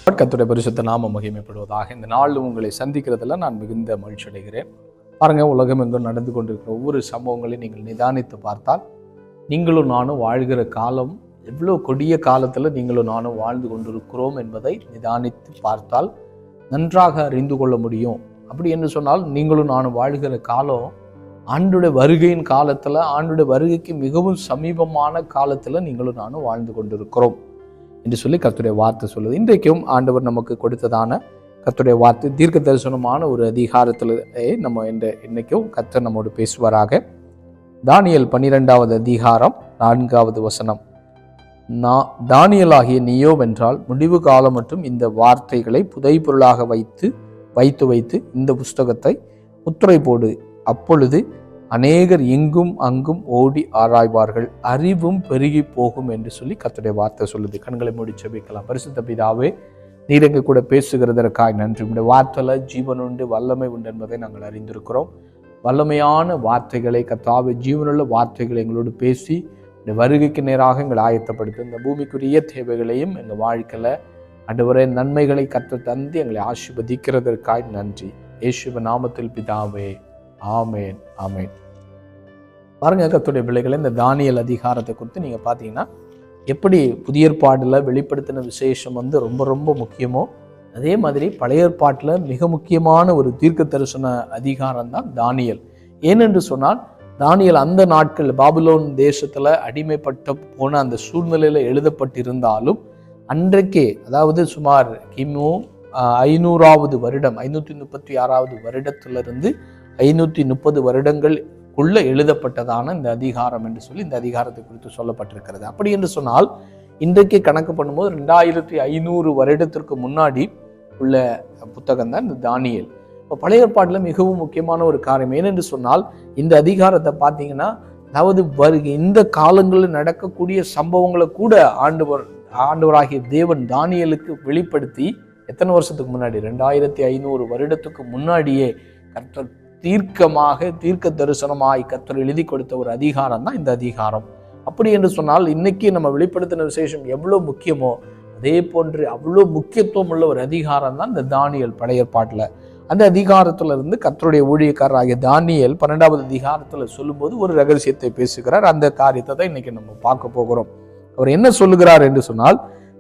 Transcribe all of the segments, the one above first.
கர்த்தருடைய பரிசுத்த நாமம் மகிமைப்படுவதாக. இந்த நாள் உங்களை சந்திக்கிறதுல நான் மிகுந்த மகிழ்ச்சி அடைகிறேன். பாருங்க, உலகம் எங்கும் நடந்து கொண்டிருக்கிற ஒவ்வொரு சம்பவங்களையும் நீங்கள் நிதானித்து பார்த்தால், நீங்களும் நானும் வாழ்கிற காலம் எவ்வளோ கொடிய காலத்தில் நீங்களும் நானும் வாழ்ந்து கொண்டிருக்கிறோம் என்பதை நிதானித்து பார்த்தால் நன்றாக அறிந்து கொள்ள முடியும். அப்படி என்று சொன்னால், நீங்களும் நானும் வாழ்கிற காலம் ஆண்டுடைய வருகையின் காலத்தில், ஆண்டுடைய வருகைக்கு மிகவும் சமீபமான காலத்தில் நீங்களும் நானும் வாழ்ந்து கொண்டிருக்கிறோம் என்று சொல்லி கர்த்தருடைய வார்த்தை சொல்லுது. இன்றைக்கும் ஆண்டவர் நமக்கு கொடுத்ததான கர்த்தருடைய வார்த்தை தீர்க்க தரிசனமான ஒரு அதிகாரத்தில் நம்ம இன்னைக்கும் கர்த்தர் நம்மோடு பேசுவாராக. தானியேல் 12வது அதிகாரம் 4வது வசனம். தானியேலாகிய நீயோ வென்றால் முடிவு காலம் மற்றும் இந்த வார்த்தைகளை புதைபொருளாக வைத்து இந்த புஸ்தகத்தை முத்திரை போடு. அப்பொழுது அநேகர் இங்கும் அங்கும் ஓடி ஆராய்வார்கள், அறிவும் பெருகி போகும் என்று சொல்லி கர்த்தருடைய வார்த்தை சொல்லுது. கண்களை மூடி ஜெபிக்கலாம். பரிசுத்த பிதாவே, நீர் எங்க கூட பேசுகிறதற்காய் நன்றி. உங்களுடைய வார்த்தையில ஜீவன் உண்டு, வல்லமை உண்டு என்பதை நாங்கள் அறிந்திருக்கிறோம். வல்லமையான வார்த்தைகளை கர்த்தாவே, ஜீவனுள்ள வார்த்தைகளை எங்களோடு பேசி இந்த வருகைக்கு நேராக எங்களை ஆயத்தப்படுத்து. இந்த பூமிக்குரிய தேவைகளையும் எங்கள் வாழ்க்கையில ஆண்டவரே நன்மைகளை கர்த்தர் தந்து எங்களை ஆசீர்வதிக்கிறதற்காய் நன்றி. இயேசுவின் நாமத்தில் பிதாவே, ஆமேன், ஆமேன். பாருங்க, கர்த்தருடைய பிள்ளைகளை, இந்த தானியேல் அதிகாரத்தை குறித்து நீங்க பார்த்தீங்கன்னா, எப்படி புதிய ஏற்பாடுல வெளிப்படுத்தின விசேஷம் ரொம்ப ரொம்ப முக்கியமோ, அதே மாதிரி பழைய ஏற்பாட்டில் மிக முக்கியமான ஒரு தீர்க்க தரிசன அதிகாரம் தான் தானியேல். ஏனென்று சொன்னால், தானியேல் அந்த நாட்கள் பாபிலோன் தேசத்துல அடிமைப்பட்ட போன அந்த சூழ்நிலையில எழுதப்பட்டிருந்தாலும், அன்றைக்கே, அதாவது சுமார் கிமு 500வது வருடம், 536வது வருடத்திலிருந்து 530 வருடங்களுக்குள்ள எழுதப்பட்டதான இந்த அதிகாரம் என்று சொல்லி இந்த அதிகாரத்தை குறித்து சொல்லப்பட்டிருக்கிறது. அப்படி என்று சொன்னால், இன்றைக்கு கணக்கு பண்ணும்போது 2500 வருடத்திற்கு முன்னாடி உள்ள புத்தகம் தான் இந்த தானியேல். இப்போ பழைய ஏற்பாட்டில் மிகவும் முக்கியமான ஒரு காரியம் ஏனென்று சொன்னால், இந்த அதிகாரத்தை பார்த்தீங்கன்னா, அதாவது இந்த காலங்களில் நடக்கக்கூடிய சம்பவங்களை கூட ஆண்டவராகிய தேவன் தானியேலுக்கு வெளிப்படுத்தி எத்தனை வருஷத்துக்கு முன்னாடி, 2500 வருடத்துக்கு முன்னாடியே கர்த்தர் தீர்க்க தரிசனமாய் கர்த்தர் எழுதி கொடுத்த ஒரு அதிகாரம் தான் இந்த அதிகாரம். அப்படி என்று சொன்னால், இன்னைக்கு நம்ம வெளிப்படுத்தின விசேஷம் எவ்வளவு முக்கியமோ அதே போன்று அவ்வளோ முக்கியத்துவம் உள்ள ஒரு அதிகாரம் தான் இந்த தானியேல் பழைய ஏற்பாட்டில். அந்த அதிகாரத்துல இருந்து கர்த்தருடைய ஊழியக்காரராகிய தானியேல் 12வது அதிகாரத்துல சொல்லும்போது ஒரு ரகசியத்தை பேசுகிறார். அந்த காரியத்தை தான் இன்னைக்கு நம்ம பார்க்க போகிறோம். அவர் என்ன சொல்லுகிறார் என்று சொன்னால்,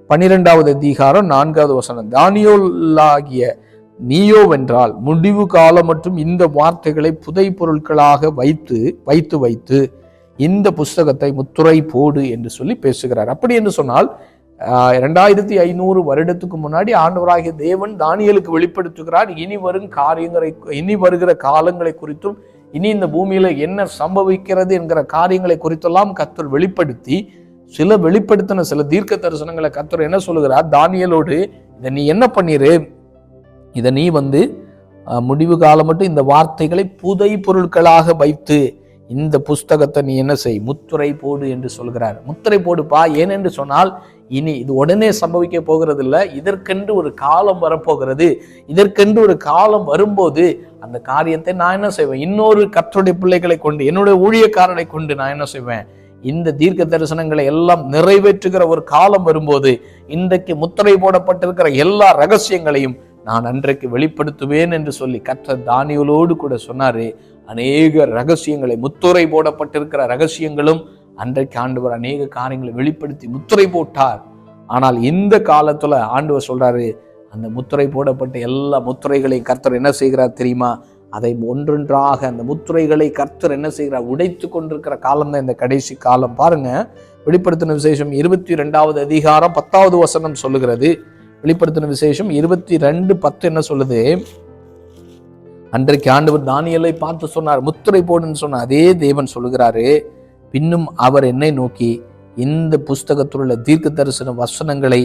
12வது அதிகாரம் 4வது வசனம். தானியேலாகிய நீயோ வென்றால் முடிவு காலம் மற்றும் இந்த வார்த்தைகளை புதை பொருட்களாக வைத்து இந்த புஸ்தகத்தை முத்திரை போடு என்று சொல்லி பேசுகிறார். அப்படி என்று சொன்னால், 2500 வருடத்துக்கு முன்னாடி ஆண்டவராகிய தேவன் தானியேலுக்கு வெளிப்படுத்துகிறார். இனி வருகிற காலங்களை குறித்தும், இனி இந்த பூமியில என்ன சம்பவிக்கிறது என்கிற காரியங்களை குறித்தெல்லாம் கர்த்தர் வெளிப்படுத்தி, வெளிப்படுத்தின சில தீர்க்க தரிசனங்களை கர்த்தர் என்ன சொல்லுகிறார், தானியேலோடு இதை நீ என்ன பண்ணிரு, இதை நீ முடிவு காலம் மட்டும் இந்த வார்த்தைகளை புதை பொருட்களாக வைத்து இந்த புஸ்தகத்தை நீ என்ன செய், முத்திரை போடு என்று சொல்கிறார். முத்திரை போடுப்பா. ஏனென்று சொன்னால், இனி இது உடனே சம்பவிக்க போகிறது இல்லை, இதற்கென்று ஒரு காலம் வரப்போகிறது. இதற்கென்று ஒரு காலம் வரும்போது அந்த காரியத்தை நான் என்ன செய்வேன், இன்னொரு கர்த்தருடைய பிள்ளைகளை கொண்டு, என்னுடைய ஊழியக்காரனை கொண்டு நான் என்ன செய்வேன், இந்த தீர்க்க தரிசனங்களை எல்லாம் நிறைவேற்றுகிற ஒரு காலம் வரும்போது இன்றைக்கு முத்திரை போடப்பட்டிருக்கிற எல்லா ரகசியங்களையும் நான் அன்றைக்கு வெளிப்படுத்துவேன் என்று சொல்லி கர்த்தர் தானியேலோடு கூட சொன்னாரு. அநேக ரகசியங்களை, முத்திரை போடப்பட்டிருக்கிற ரகசியங்களும் அன்றைக்கு ஆண்டவர் அநேக காரியங்களை வெளிப்படுத்தி முத்திரை போட்டார். ஆனால் இந்த காலத்துல ஆண்டவர் சொல்றாரு, அந்த முத்திரை போடப்பட்ட எல்லா முத்திரைகளையும் கர்த்தர் என்ன செய்கிறார் தெரியுமா, அதை ஒன்றொன்றாக அந்த முத்திரைகளை கர்த்தர் என்ன செய்கிறார், உடைத்து கொண்டிருக்கிற காலம் தான் இந்த கடைசி காலம். பாருங்க, வெளிப்படுத்தின விசேஷம் 22வது அதிகாரம் 10வது வசனம் சொல்லுகிறது. வெளிப்படுத்தின விசேஷம் 22:10 என்ன சொல்லுது, அன்றைக்கு ஆண்டவர் தானியேலை பார்த்து சொன்னார், முத்திரை போடுன்னு சொன்ன அதே தேவன் சொல்லுகிறாரு, பின்னும் அவர் என்னை நோக்கி, இந்த புஸ்தகத்தில் உள்ள தீர்க்க தரிசன வசனங்களை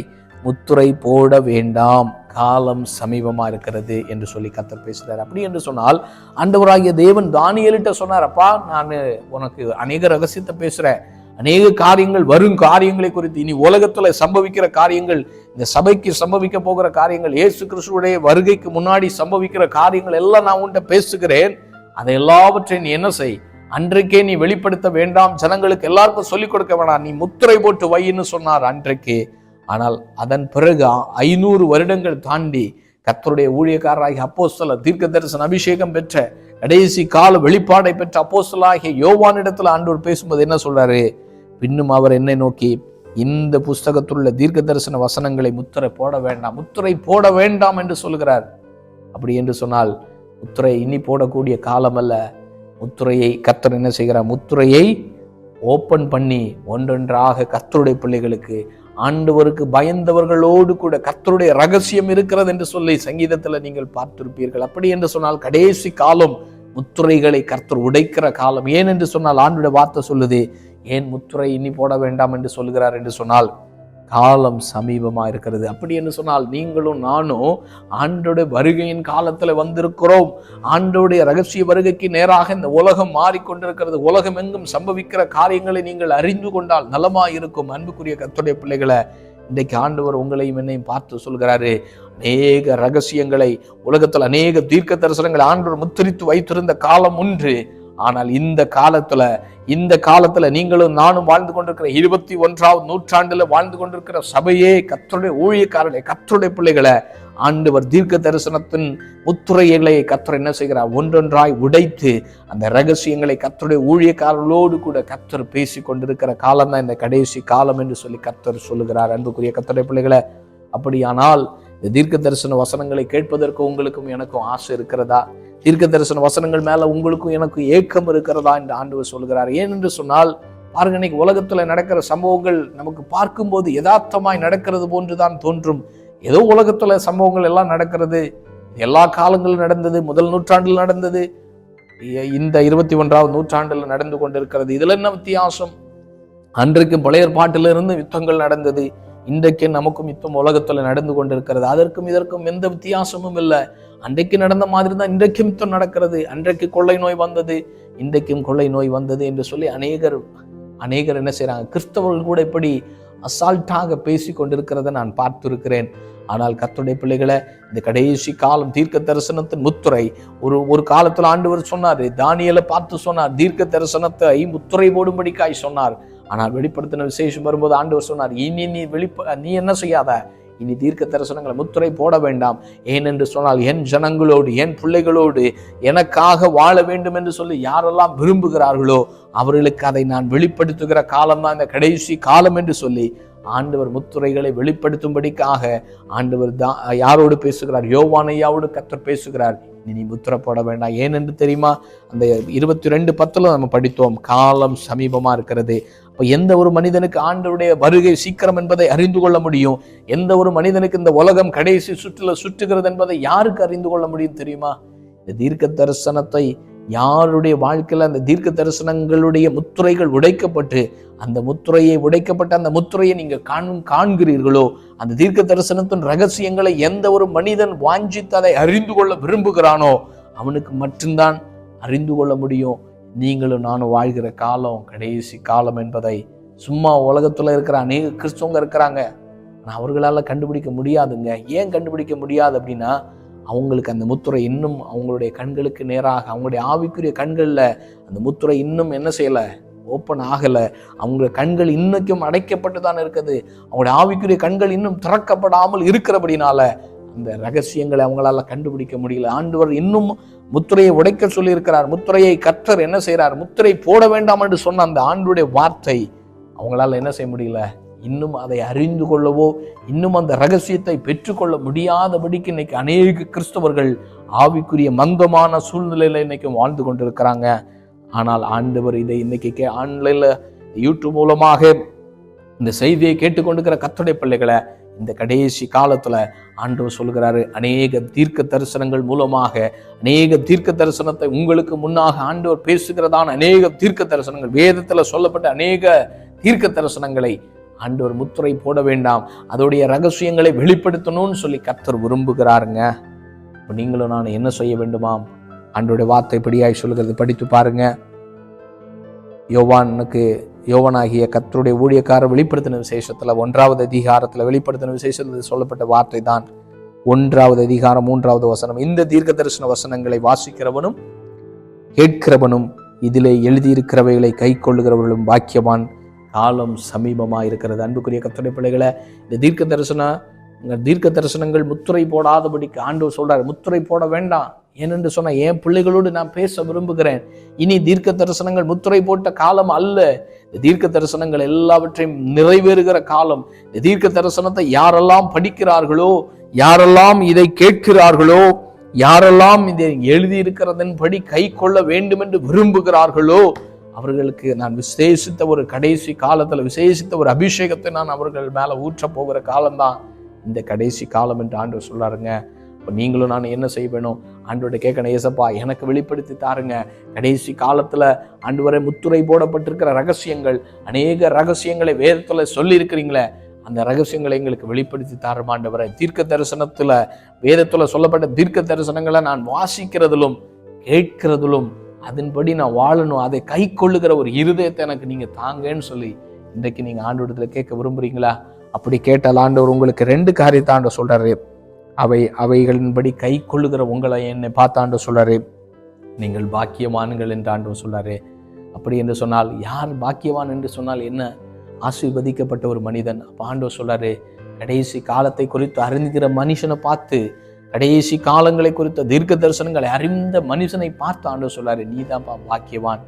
முத்திரை போட வேண்டாம், காலம் சமீபமா இருக்கிறது என்று சொல்லி கர்த்தர் பேசுறார். அப்படி என்று சொன்னால், ஆண்டவராகிய தேவன் தானியேலிட்ட சொன்னார், அப்பா, நான் உனக்கு அநேக ரகசியத்தை பேசுறேன், அநேக காரியங்கள், வரும் காரியங்களை குறித்து, இனி உலகத்துல சம்பவிக்கிற காரியங்கள், இந்த சபைக்கு சம்பவிக்க போகிற காரியங்கள், இயேசு கிறிஸ்துவுடைய வருகைக்கு முன்னாடி சம்பவிக்கிற காரியங்கள் எல்லாம் நான் உன்கிட்ட பேசுகிறேன். அதை எல்லாவற்றையும் நீ என்ன செய், அன்றைக்கே நீ வெளிப்படுத்த வேண்டாம், ஜனங்களுக்கு எல்லாருக்கும் சொல்லிக் கொடுக்க வேண்டாம், நீ முத்திரை போட்டு வைன்னு சொன்னார் அன்றைக்கு. ஆனால் அதன் பிறகு 500 வருடங்கள் தாண்டி கர்த்தருடைய ஊழியக்காரராகிய அப்போஸ்தலர், தீர்க்க தரிசன அபிஷேகம் பெற்ற கடைசி கால வெளிப்பாடை பெற்ற அப்போஸ்தலராகிய யோவானிடத்துல ஆண்டவர் பேசும்போது என்ன சொல்றாரு? பின்னும் அவர் என்னை நோக்கி, இந்த புஸ்தகத்துள்ள தீர்க்க தரிசன வசனங்களை முத்திரை போட வேண்டாம் என்று சொல்கிறார். அப்படி என்று சொன்னால் முத்திரை இனி போடக்கூடிய காலம் அல்ல. முத்திரையை கர்த்தர் என்ன செய்கிறார்? முத்திரையை ஓப்பன் பண்ணி ஒன்றொன்றாக கர்த்தருடைய பிள்ளைகளுக்கு, ஆண்டவருக்கு பயந்தவர்களோடு கூட கர்த்தருடைய ரகசியம் இருக்கிறது என்று சொல்லி சங்கீதத்தில் நீங்கள் பார்த்திருப்பீர்கள். அப்படி என்று சொன்னால் கடைசி காலம் முத்திரைகளை கர்த்தர் உடைக்கிற காலம். ஏன் என்று சொன்னால் ஆண்டவருடைய வார்த்தை சொல்லுது, ஏன் முத்திரை இனி போட வேண்டாம் என்று சொல்கிறார் என்று சொன்னால் காலம் சமீபமா இருக்கிறது. அப்படி என்று சொன்னால் நீங்களும் நானும் ஆண்டோடைய வருகையின் காலத்துல வந்திருக்கிறோம். ஆண்டோடைய ரகசிய வருகைக்கு நேராக இந்த உலகம் மாறிக்கொண்டிருக்கிறது. உலகம் எங்கும் சம்பவிக்கிற காரியங்களை நீங்கள் அறிந்து கொண்டால் நலமா இருக்கும். அன்புக்குரிய கர்த்தருடைய பிள்ளைகளை, இன்றைக்கு ஆண்டவர் உங்களையும் என்னையும் பார்த்து சொல்கிறாரு, அநேக ரகசியங்களை உலகத்தில் அநேக தீர்க்க தரிசனங்களை ஆண்டவர் முத்திரித்து வைத்திருந்த காலம் ஒன்று. ஆனால் இந்த காலத்துல நீங்களும் நானும் வாழ்ந்து கொண்டிருக்கிற 21ஆவது நூற்றாண்டுல வாழ்ந்து கொண்டிருக்கிற சபையே, கர்த்தருடைய ஊழியக்காரர்களே, கர்த்தருடைய பிள்ளைகளை ஆண்டவர் தீர்க்க தரிசனத்தின் முத்திரைகளை கர்த்தர் என்ன செய்கிறார்? ஒன்றொன்றாய் உடைத்து அந்த ரகசியங்களை கர்த்தருடைய ஊழியக்காரர்களோடு கூட கர்த்தர் பேசி கொண்டிருக்கிற காலம் தான் இந்த கடைசி காலம் என்று சொல்லி கர்த்தர் சொல்லுகிறார். அன்புக்குரிய கர்த்தருடைய பிள்ளைகளை, அப்படியானால் இந்த தீர்க்க தரிசன வசனங்களை கேட்பதற்கு உங்களுக்கும் எனக்கும் ஆசை இருக்கிறதா? தீர்க்க தரிசன வசனங்கள் மேல உங்களுக்கும் எனக்கு ஏக்கம் இருக்கிறதா என்று ஆண்டவர் சொல்கிறார். ஏன் என்று சொன்னால் பாருங்க, இன்னைக்கு உலகத்துல நடக்கிற சம்பவங்கள் நமக்கு பார்க்கும்போது யதார்த்தமாய் நடக்கிறது போன்றுதான் தோன்றும். ஏதோ உலகத்துல சம்பவங்கள் எல்லாம் நடக்கிறது, எல்லா காலங்களும் நடந்தது, முதல் நூற்றாண்டில் நடந்தது, இந்த 21ஆவது நூற்றாண்டில் நடந்து கொண்டிருக்கிறது. இதுல என்ன வித்தியாசம்? அன்றைக்கு பழைய ஏற்பாட்டிலிருந்து யுத்தங்கள் நடந்தது, இன்றைக்கு நமக்கும் யுத்தம் உலகத்துல நடந்து கொண்டிருக்கிறது. அதற்கும் இதற்கும் எந்த வித்தியாசமும் இல்லை. அன்றைக்கு நடந்த மாதிரி தான் இன்றைக்கும் யுத்தம் நடக்கிறது. அன்றைக்கு கொள்ளை நோய் வந்தது, இன்றைக்கும் கொள்ளை நோய் வந்தது என்று சொல்லி அநேகர் என்ன செய்யறாங்க? கிறிஸ்தவர்கள் கூட இப்படி அசால்ட்டாக பேசி கொண்டிருக்கிறத நான் பார்த்திருக்கிறேன். ஆனால் கர்த்தருடைய பிள்ளைகளை, இந்த கடைசி காலம் தீர்க்க தரிசனத்தின் முத்திரை ஒரு காலத்துல ஆண்டவர் சொன்னார், தானியேலை பார்த்து சொன்னார், தீர்க்க தரிசனத்தை முத்திரை போடும்படிக்காய் சொன்னார். ஆனால் வெளிப்படுத்தின விசேஷம் வரும்போது ஆண்டவர் சொன்னார், இனி நீ என்ன செய்யாத, இனி தீர்க்க தரிசனங்களை முத்திரை போட வேண்டாம். ஏனென்று சொன்னால் என் ஜனங்களோடு, என் பிள்ளைகளோடு எனக்காக வாழ வேண்டும் என்று சொல்லி யாரெல்லாம் விரும்புகிறார்களோ அவர்களுக்கு அதை நான் வெளிப்படுத்துகிற காலம் தான் இந்த கடைசி காலம் என்று சொல்லி ஆண்டவர் முத்திரைகளை வெளிப்படுத்தும்படிக்காக ஆண்டவர் யாரோடு பேசுகிறார்? யோவானையாவோடு கர்த்தர் பேசுகிறார். நீ முத்திரை போட வேண்டாம். ஏனென்று தெரியுமா? அந்த 22:10 நம்ம படித்தோம், காலம் சமீபமா இருக்கிறது. அப்ப எந்த ஒரு மனிதனுக்கு ஆண்டவருடைய வருகை சீக்கிரம் என்பதை அறிந்து கொள்ள முடியும்? எந்த ஒரு மனிதனுக்கு இந்த உலகம் கடைசி சுற்றுகிறது என்பதை யாருக்கு அறிந்து கொள்ள முடியும் தெரியுமா? இந்த தீர்க்க தரிசனத்தை யாருடைய வாழ்க்கையில அந்த தீர்க்க தரிசனங்களுடைய முத்திரைகள் உடைக்கப்பட்டு அந்த முத்திரையை நீங்க காண்கிறீர்களோ, அந்த தீர்க்க தரிசனத்தின் ரகசியங்களை எந்த ஒரு மனிதன் வாஞ்சித்து அதை அறிந்து கொள்ள விரும்புகிறானோ அவனுக்கு மட்டும்தான் அறிந்து கொள்ள முடியும். நீங்களும் நானும் வாழ்கிற காலம் கடைசி காலம் என்பதை சும்மா உலகத்துல இருக்கிற அநேக கிறிஸ்தவங்க இருக்கிறாங்க, ஆனால் அவர்களால கண்டுபிடிக்க முடியாதுங்க. ஏன் கண்டுபிடிக்க முடியாது அப்படின்னா, அவங்களுக்கு அந்த முத்திரை இன்னும் அவங்களுடைய கண்களுக்கு நேராக, அவங்களுடைய ஆவிக்குரிய கண்களில் அந்த முத்திரை இன்னும் என்ன செய்யலை? ஓப்பன் ஆகலை. அவங்களுடைய கண்கள் இன்னைக்கும் அடைக்கப்பட்டு தான் இருக்குது. அவங்களுடைய ஆவிக்குரிய கண்கள் இன்னும் திறக்கப்படாமல் இருக்கிறபடினால அந்த ரகசியங்களை அவங்களால கண்டுபிடிக்க முடியல. ஆண்டவர் இன்னும் முத்திரையை உடைக்க சொல்லி இருக்கிறார். முத்திரையை கர்த்தர் என்ன செய்கிறார்? முத்திரை போட வேண்டாம் என்று சொன்ன அந்த ஆண்டவருடைய வார்த்தை அவங்களால என்ன செய்ய முடியல? இன்னும் அதை அறிந்து கொள்ளவோ, இன்னும் அந்த ரகசியத்தை பெற்றுக்கொள்ள முடியாதபடிக்கு இன்னைக்கு அநேக கிறிஸ்தவர்கள் ஆவிக்குரிய மந்தமான சூழ்நிலையில இன்னைக்கு வாழ்ந்து கொண்டிருக்கிறாங்க. ஆனால் ஆண்டவர் இதை இன்னைக்கு ஆன்லைன்ல யூடியூப் மூலமாக இந்த செய்தியை கேட்டுக்கொண்டிருக்கிற கர்த்தருடைய பிள்ளைகளை, இந்த கடைசி காலத்துல ஆண்டவர் சொல்கிறாரு, அநேக தீர்க்க தரிசனங்கள் மூலமாக அநேக தீர்க்க தரிசனத்தை உங்களுக்கு முன்னாக ஆண்டவர் பேசுகிறதான அநேக தீர்க்க தரிசனங்கள், வேதத்துல சொல்லப்பட்ட அநேக தீர்க்க தரிசனங்களை ஆண்டவர் முத்திரை போட வேண்டாம், அதோடைய ரகசியங்களை வெளிப்படுத்தணும்னு சொல்லி கர்த்தர் விரும்புகிறாருங்க. இப்போ நீங்களும் நான் என்ன செய்ய வேண்டுமாம்? ஆண்டவருடைய வார்த்தை இப்படியாய் சொல்கிறது, படித்து பாருங்க. யோவானாகிய கர்த்தருடைய ஊழியக்காரர் வெளிப்படுத்தின விசேஷத்துல 1வது அதிகாரத்துல வெளிப்படுத்தின விசேஷத்தில் சொல்லப்பட்ட வார்த்தை தான் 1வது அதிகாரம் 3வது வசனம். இந்த தீர்க்க தரிசன வசனங்களை வாசிக்கிறவனும் கேட்கிறவனும் இதிலே எழுதியிருக்கிறவைகளை கை கொள்ளுகிறவர்களும் பாக்கியவான். காலம் சமீபமாக இருக்கிறது. அன்புக்குரிய கர்த்தருடைய பிள்ளைகளை, இந்த தீர்க்க தரிசனங்கள் முத்திரை போடாதபடிக்கு ஆண்டவர் சொல்றாரு, முத்திரை போட வேண்டாம். ஏனென்று சொன்ன என் பிள்ளைகளோடு நான் பேச விரும்புகிறேன். இனி தீர்க்க தரிசனங்கள் முத்திரை போட்ட காலம் அல்ல. இந்த தீர்க்க தரிசனங்கள் எல்லாவற்றையும் நிறைவேறுகிற காலம். இந்த தீர்க்க தரிசனத்தை யாரெல்லாம் படிக்கிறார்களோ, யாரெல்லாம் இதை கேட்கிறார்களோ, யாரெல்லாம் இதை எழுதியிருக்கிறதன்படி கை கொள்ள வேண்டும் என்று விரும்புகிறார்களோ, அவர்களுக்கு நான் விசேஷித்த ஒரு கடைசி காலத்துல விசேஷித்த ஒரு அபிஷேகத்தை நான் அவர்கள் மேல ஊற்ற போகிற காலம்தான் இந்த கடைசி காலம் என்று ஆண்டவர் சொல்றாருங்க. இப்போ நீங்களும் நான் என்ன செய்ய வேணும்? ஆண்டவரை கேட்கணும், ஏசப்பா எனக்கு வெளிப்படுத்தி தாருங்க. கடைசி காலத்துல ஆண்டவரை முத்துரை போடப்பட்டிருக்கிற ரகசியங்கள், அநேக ரகசியங்களை வேதத்துல சொல்லி இருக்கிறீங்களே, அந்த ரகசியங்களை எங்களுக்கு வெளிப்படுத்தி தாரும் ஆண்டவரை. தீர்க்க தரிசனத்துல, வேதத்துல சொல்லப்பட்ட தீர்க்க தரிசனங்களை நான் வாசிக்கிறதிலும் கேட்கிறதிலும் அதன்படி நான் வாழணும், அதை கை கொள்ளுகிற ஒரு இருதயத்தை எனக்கு நீங்க தாங்கன்னு சொல்லி இன்றைக்கு நீங்க ஆண்டவரத்துல கேட்க விரும்புறீங்களா? அப்படி கேட்டால் ஆண்டவர் உங்களுக்கு 2 காரியத்தை ஆண்டவர் சொல்றாரு. அவைகளின்படி கை கொள்ளுகிற உங்களை என்னை பார்த்து ஆண்டவர் சொல்றாரு, நீங்கள் பாக்கியவான்கள் என்று ஆண்டவர் சொல்றாரு. அப்படி என்று சொன்னால் யார் பாக்கியவான் என்று சொன்னால் என்ன? ஆசீர்வதிக்கப்பட்ட ஒரு மனிதன். அப்ப ஆண்டவர் சொல்றாரு, கடைசி காலத்தை குறித்து அறிந்துகிற மனுஷனை பார்த்து, கடைசி காலங்களை குறித்த தீர்க்க தரிசனங்களை அறிந்த மனுஷனை பார்த்து ஆண்டவர் சொல்றாரு, நீ தான்ப்பா பாக்கியவான்.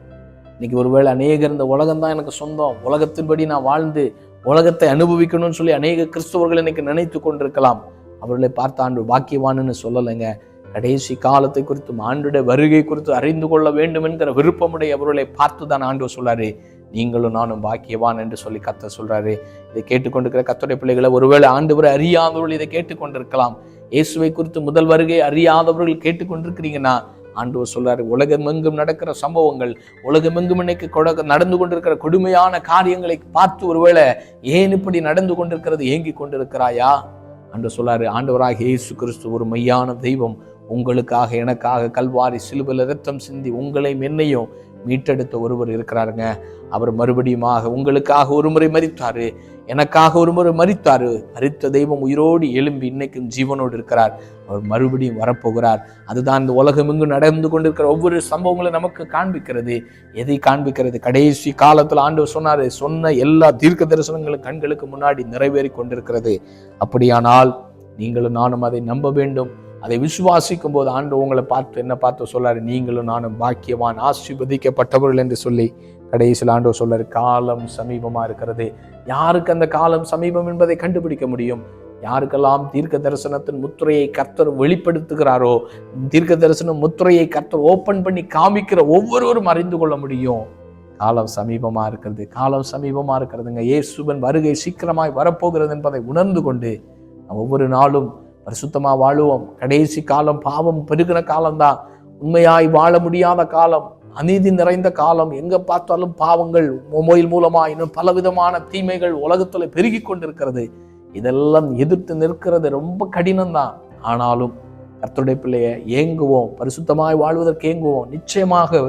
இன்னைக்கு ஒருவேளை அநேகர் இந்த உலகம்தான் எனக்கு சொந்தம், உலகத்தின்படி நான் வாழ்ந்து உலகத்தை அனுபவிக்கணும்னு சொல்லி அநேக கிறிஸ்தவர்கள் இன்னைக்கு நினைத்து கொண்டிருக்கலாம். அவர்களை பார்த்து ஆண்டு பாக்கியவான்னு சொல்லலைங்க. கடைசி காலத்தை குறித்தும் ஆண்டுடைய வருகை குறித்து அறிந்து கொள்ள வேண்டும் என்கிற விருப்பமுடைய அவர்களை பார்த்து தான் ஆண்டவர் சொல்றாரு, நீங்களும் நானும் பாக்கியவான் என்று சொல்லி கர்த்தர் சொல்றாரு. இதை கேட்டுக்கொண்டிருக்கிற கர்த்தருடைய பிள்ளைகளை, ஒருவேளை ஆண்டவரை அறியாதவர்கள் இதை கேட்டுக்கொண்டிருக்கலாம். இயேசுவை குறித்து முதல் வருகை அறியாதவர்கள் கேட்டுக்கொண்டிருக்கிறீங்கன்னா, ஆண்டவர் சொல்றாரு, உலகமெங்கும் நடக்கிற சம்பவங்கள், உலகமெங்கும் இன்னைக்கு நடந்து கொண்டிருக்கிற கொடுமையான காரியங்களை பார்த்து ஒருவேளை ஏன் இப்படி நடந்து கொண்டிருக்கிறது ஏங்கி கொண்டிருக்கிறாயா? ஆண்டவர் சொல்றாரு, ஆண்டவராக இயேசு கிறிஸ்து ஒரு மெய்யான தெய்வம், உங்களுக்காக எனக்காக கல்வாரி சிலுவையில் இரத்தம் சிந்தி உங்களையும் என்னையும் மீட்டெடுத்த ஒருவர் இருக்கிறாருங்க. அவர் மறுபடியுமாக உங்களுக்காக ஒரு முறை மரித்தாரு, எனக்காக ஒரு முறை மரித்தாரு. மரித்த தெய்வம் உயிரோடு எழும்பி இன்னைக்கும் ஜீவனோடு இருக்கிறார். அவர் மறுபடியும் வரப்போகிறார். அதுதான் இந்த உலகம் இங்கு நடந்து கொண்டிருக்கிற ஒவ்வொரு சம்பவங்களும் நமக்கு காண்பிக்கிறது. எதை காண்பிக்கிறது? கடைசி காலத்தில் ஆண்டவர் சொன்னாரு, சொன்ன எல்லா தீர்க்க தரிசனங்களும் கண்களுக்கு முன்னாடி நிறைவேறி கொண்டிருக்கிறது. அப்படியானால் நீங்களும் நானும் அதை நம்ப வேண்டும். அதை விசுவாசிக்கும் போது ஆண்டவர் உங்களை பார்த்து என்ன பார்த்து சொல்லாரு, நீங்களும் நானும் பாக்கியவான், ஆசீர்வதிக்கப்பட்டவர்கள் என்று சொல்லி கடைசியில் ஆண்டவர் சொல்லாரு, காலம் சமீபமா இருக்கிறது. யாருக்கு அந்த காலம் சமீபம் என்பதை கண்டுபிடிக்க முடியும்? யாருக்கெல்லாம் தீர்க்க தரிசனத்தின் முத்திரையை கர்த்தர் வெளிப்படுத்துகிறாரோ, தீர்க்க தரிசன முத்திரையை கர்த்தர் ஓபன் பண்ணி காமிக்கிற ஒவ்வொருவரும் அறிந்து கொள்ள முடியும். காலம் சமீபமா இருக்கிறது, காலம் சமீபமா இருக்கிறதுங்க. இயேசுவின் வருகை சீக்கிரமாய் வரப்போகிறது என்பதை உணர்ந்து கொண்டு ஒவ்வொரு நாளும் பரிசுத்தமா வாழுவோம். கடைசி காலம் பாவம் பெருகிற காலம்தான், உண்மையாய் வாழ முடியாத காலம், அநீதி நிறைந்த காலம். எங்க பார்த்தாலும் பாவங்கள், மொபைல் மூலமா இன்னும் பலவிதமான தீமைகள் உலகத்துல பெருகி கொண்டிருக்கிறது. இதெல்லாம் எதிர்த்து நிற்கிறது ரொம்ப கடினம்தான். ஆனாலும் கர்த்தருடைய பிள்ளைய ஏங்குவோம், பரிசுத்தமாய் வாழ்வதற்கு ஏங்குவோம். நிச்சயமாக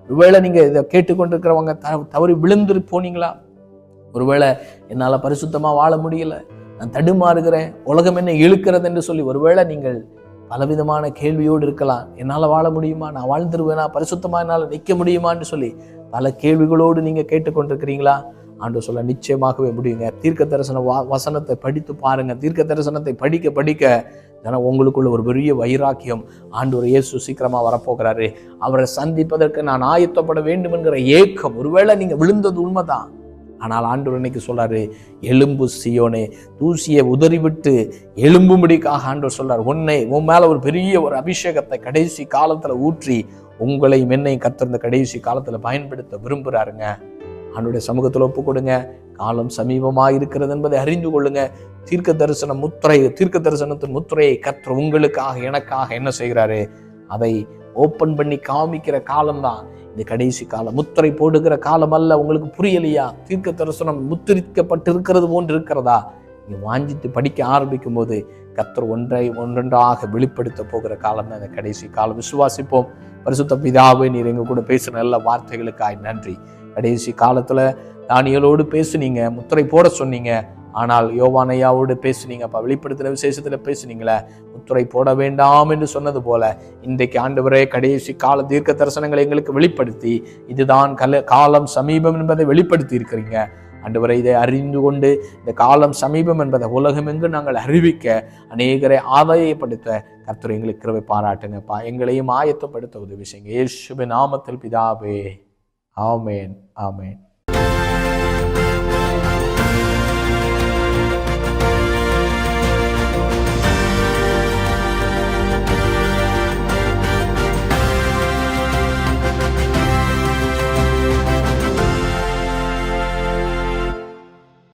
ஒருவேளை நீங்க இதை கேட்டுக்கொண்டிருக்கிறவங்க தவறி விழுந்து போனீங்களா? ஒருவேளை என்னால பரிசுத்தமா வாழ முடியல, நான் தடுமாறுகிறேன், உலகம் என்ன இழுக்கிறது என்று சொல்லி ஒருவேளை நீங்கள் பலவிதமான கேள்வியோடு இருக்கலாம். என்னால் வாழ முடியுமா? நான் வாழ்ந்துருவேனா? பரிசுத்தமா என்னால் நிற்க முடியுமான்னு சொல்லி பல கேள்விகளோடு நீங்க கேட்டுக்கொண்டிருக்கிறீங்களா? ஆண்டவர் சொல்ல நிச்சயமாகவே முடியுங்க. தீர்க்க தரிசன வசனத்தை படித்து பாருங்க. தீர்க்க தரிசனத்தை படிக்க படிக்க உங்களுக்குள்ள ஒரு பெரிய வைராக்கியம், ஆண்டவர் இயேசு சீக்கிரமா வரப்போகிறாரு, அவரை சந்திப்பதற்கு நான் ஆயத்தப்பட வேண்டும் என்கிற ஏக்கம். ஒருவேளை நீங்க விழுந்தது உண்மைதான், ஆனால் ஆண்டவர் இன்னைக்கு சொல்றாரு, எலும்பு சியோனே, தூசியை உதறிவிட்டு எலும்பும்படிக்காக ஆண்டவர் சொல்றாரு, உன் மேல ஒரு பெரிய ஒரு அபிஷேகத்தை கடைசி காலத்துல ஊற்றி உங்களை என்னை கர்த்தர் கடைசி காலத்துல பயன்படுத்த விரும்புறாருங்க. ஆண்டவருடைய சமூகத்தில் ஒப்பு கொடுங்க. காலம் சமீபமாக இருக்கிறது என்பதை அறிந்து கொள்ளுங்க. தீர்க்க தரிசனத்தின் முத்திரையை கர்த்தர் உங்களுக்காக எனக்காக என்ன செய்கிறாரு? அதை ஓப்பன் பண்ணி காமிக்கிற காலம்தான் இந்த கடைசி காலம். முத்திரை போடுகிற காலம் அல்ல. உங்களுக்கு புரியலையா? தீர்க்க தரிசனம் முத்திரிக்கப்பட்டிருக்கிறது போன்று இருக்கிறதா? நீங்க வாஞ்சித்து படிக்க ஆரம்பிக்கும் போது கர்த்தர் ஒன்றொன்றாக வெளிப்படுத்த போகிற காலம் தான் இந்த கடைசி காலம். விசுவாசிப்போம். பரிசுத்த பிதாவே, நீர் எங்க கூட பேசுற நல்ல வார்த்தைகளுக்காய் நன்றி. கடைசி காலத்துல தானியேலோடு பேசுனீங்க, முத்திரை போட சொன்னீங்க. ஆனால் யோவானையாவோடு பேசுனீங்க, அப்ப வெளிப்படுத்தின விசேஷத்துல பேசுனீங்களே, முத்திரை போட வேண்டாம் என்று சொன்னது போல இன்றைக்கு ஆண்டவரே கடைசி கால தீர்க்க தரிசனங்களை எங்களுக்கு வெளிப்படுத்தி இதுதான் காலம் சமீபம் என்பதை வெளிப்படுத்தி இருக்கிறீங்க. ஆண்டவரை இதை அறிந்து கொண்டு இந்த காலம் சமீபம் என்பதை உலகமெங்கு நாங்கள் அறிவிக்க அநேகரை ஆதாயப்படுத்த கர்த்தர் எங்களுக்கு கிருபை பாராட்டுங்கப்பா. எங்களையும் ஆயத்தப்படுத்த உதவி செய்யுங்க. இயேசுவின் நாமத்தில் பிதாவே, ஆமென், ஆமென்.